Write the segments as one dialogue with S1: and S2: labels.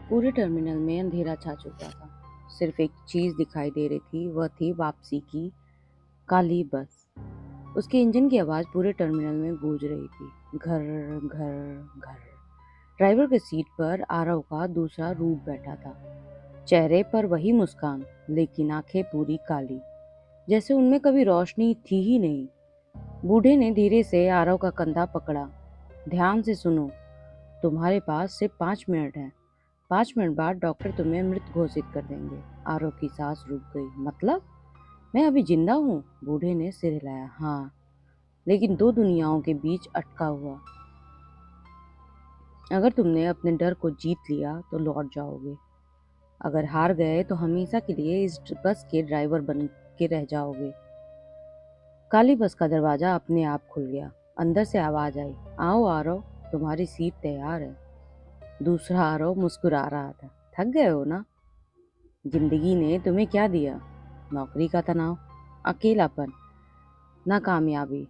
S1: पूरे टर्मिनल में अंधेरा छा चुका था। सिर्फ एक चीज दिखाई दे रही थी, वह थी वापसी की काली बस। उसके इंजन की आवाज पूरे टर्मिनल में गूंज रही थी। घर घर घर। ड्राइवर के सीट पर आरव का दूसरा रूप बैठा था। चेहरे पर वही मुस्कान, लेकिन आंखें पूरी काली, जैसे उनमें कभी रोशनी थी ही नहीं। बूढ़े ने धीरे से आरव का कंधा पकड़ा। ध्यान से सुनो, तुम्हारे पास सिर्फ 5 मिनट है। 5 मिनट बाद डॉक्टर तुम्हें मृत घोषित कर देंगे। आरव की सांस रुक गई। मतलब? मैं अभी जिंदा हूँ? बूढ़े ने सिर हिलाया। हाँ, लेकिन दो दुनियाओं के बीच अटका हुआ। अगर तुमने अपने डर को जीत लिया तो लौट जाओगे। अगर हार गए तो हमेशा के लिए इस बस के ड्राइवर बन के रह जाओगे। काली बस का दरवाजा अपने आप खुल गया। अंदर से आवाज आई, आओ आरव, तुम्हारी सीट तैयार है। दूसरा आरव मुस्कुरा रहा था। थक गए हो ना? जिंदगी ने तुम्हें क्या दिया? नौकरी का तनाव, अकेलापन, नाकामयाबी।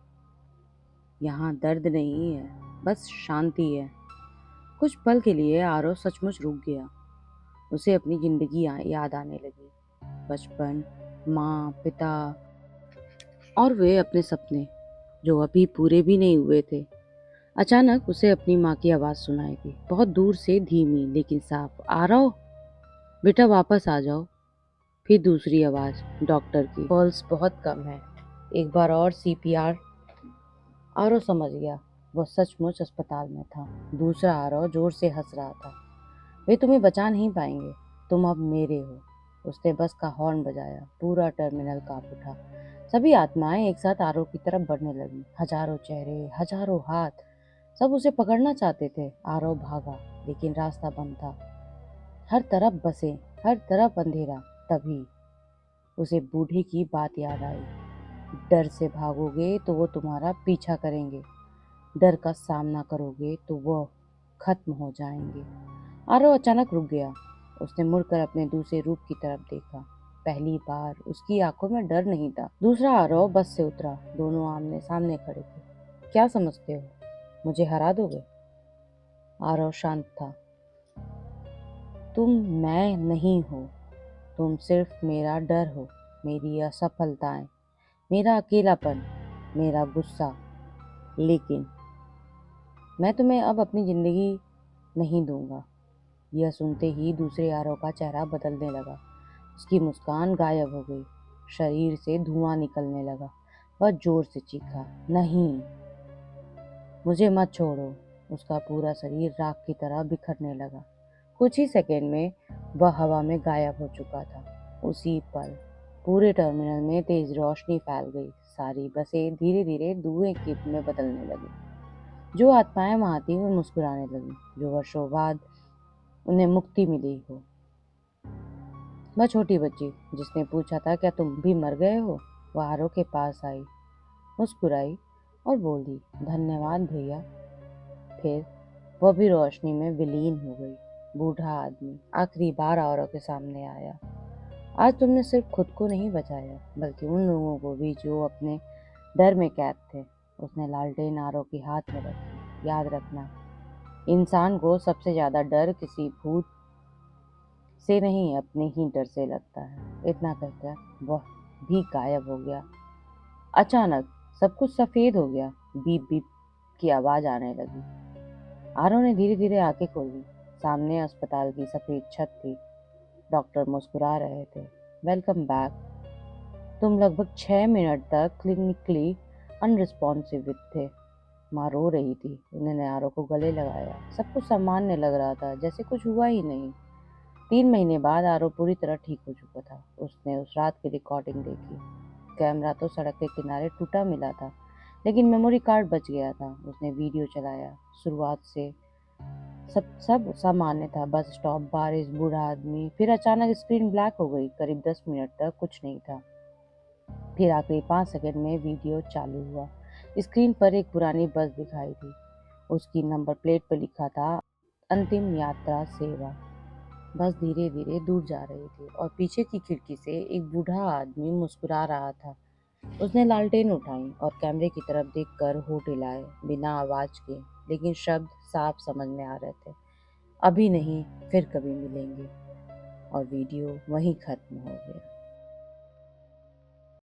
S1: यहाँ दर्द नहीं है, बस शांति है। कुछ पल के लिए आरव सचमुच रुक गया। उसे अपनी जिंदगी याद आने लगी। बचपन, माँ, पिता और वे अपने सपने जो अभी पूरे भी नहीं हुए थे। अचानक उसे अपनी माँ की आवाज सुनाई दी, बहुत दूर से, धीमी लेकिन साफ। आरव, बेटा वापस आ जाओ। फिर दूसरी आवाज, डॉक्टर की, पल्स बहुत कम है, एक बार और सीपीआर। आरव समझ गया, वह सचमुच अस्पताल में था। दूसरा आरव जोर से हंस रहा था। वे तुम्हें बचा नहीं पाएंगे, तुम अब मेरे हो। उसने बस का हॉर्न बजाया। पूरा टर्मिनल कांप उठा। सभी आत्माएं एक साथ आरव की तरफ बढ़ने लगी। हजारों चेहरे, हजारों हाथ, सब उसे पकड़ना चाहते थे। आरव भागा, लेकिन रास्ता बंद था। हर तरफ बसें, हर तरफ अंधेरा। तभी उसे बूढ़े की बात याद आई। डर से भागोगे तो वो तुम्हारा पीछा करेंगे, डर का सामना करोगे तो वो खत्म हो जाएंगे। आरव अचानक रुक गया। उसने मुड़कर अपने दूसरे रूप की तरफ देखा। पहली बार उसकी आंखों में डर नहीं था। दूसरा आरव बस से उतरा। दोनों आमने सामने खड़े थे। क्या समझते हो, मुझे हरा दोगे? आरव शांत था। तुम मैं नहीं हो, तुम सिर्फ मेरा डर हो, मेरी असफलताएं, मेरा अकेलापन, मेरा गुस्सा। लेकिन मैं तुम्हें अब अपनी जिंदगी नहीं दूंगा। यह सुनते ही दूसरे आरव का चेहरा बदलने लगा। उसकी मुस्कान गायब हो गई। शरीर से धुआं निकलने लगा। वह जोर से चीखा, नहीं, मुझे मत छोड़ो। उसका पूरा शरीर राख की तरह बिखरने लगा। कुछ ही सेकंड में वह हवा में गायब हो चुका था। उसी पल पूरे टर्मिनल में तेज रोशनी फैल गई। सारी बसें धीरे धीरे धुएं में बदलने लगी। जो आत्माएं वहां थी वो मुस्कुराने लगी, जो वर्षों बाद उन्हें मुक्ति मिली हो। वह छोटी बच्ची जिसने पूछा था, क्या तुम भी मर गए हो, वह आरव के पास आई, मुस्कुराई और बोली, धन्यवाद भैया। फिर वह भी रोशनी में विलीन हो गई। बूढ़ा आदमी आखिरी बार आरव के सामने आया। आज तुमने सिर्फ खुद को नहीं बचाया, बल्कि उन लोगों को भी जो अपने डर में कैद थे। उसने लालटेन आरव के हाथ में रखी। याद रखना, इंसान को सबसे ज्यादा डर किसी भूत से नहीं, अपने ही डर से लगता है। इतना कहकर वह भी गायब हो गया। अचानक सब कुछ सफेद हो गया। बीप बीप की आवाज आने लगी। आरव ने धीरे धीरे आंखें खोली। सामने अस्पताल की सफेद छत थी। डॉक्टर मुस्कुरा रहे थे। Welcome back. तुम लगभग 6 मिनट तक क्लिनिकली अनरिस्पॉन्सिव थे। माँ रो रही थी। उन्होंने आरव को गले लगाया। सब कुछ सामान्य लग रहा था, जैसे कुछ हुआ ही नहीं। 3 महीने बाद आरव पूरी तरह ठीक हो चुका था। उसने उस रात की रिकॉर्डिंग देखी। कैमरा तो सड़क के किनारे टूटा मिला था, लेकिन मेमोरी कार्ड बच गया था। उसने वीडियो चलाया। शुरुआत से सब सामान्य था। बस स्टॉप, बारिश, बूढ़ा आदमी। फिर अचानक स्क्रीन ब्लैक हो गई। करीब 10 मिनट तक कुछ नहीं था। फिर आखिरी 5 सेकंड में वीडियो चालू हुआ। स्क्रीन पर एक पुरानी बस दिखाई दी। उसकी नंबर प्लेट पर लिखा था, अंतिम यात्रा सेवा। बस धीरे धीरे दूर जा रही थी और पीछे की खिड़की से एक बूढ़ा आदमी मुस्कुरा रहा था। उसने लालटेन उठाई और कैमरे की तरफ देखकर होठ हिलाए, बिना आवाज के, लेकिन शब्द साफ समझ में आ रहे थे। अभी नहीं, फिर कभी मिलेंगे। और वीडियो वहीं ख़त्म हो गया।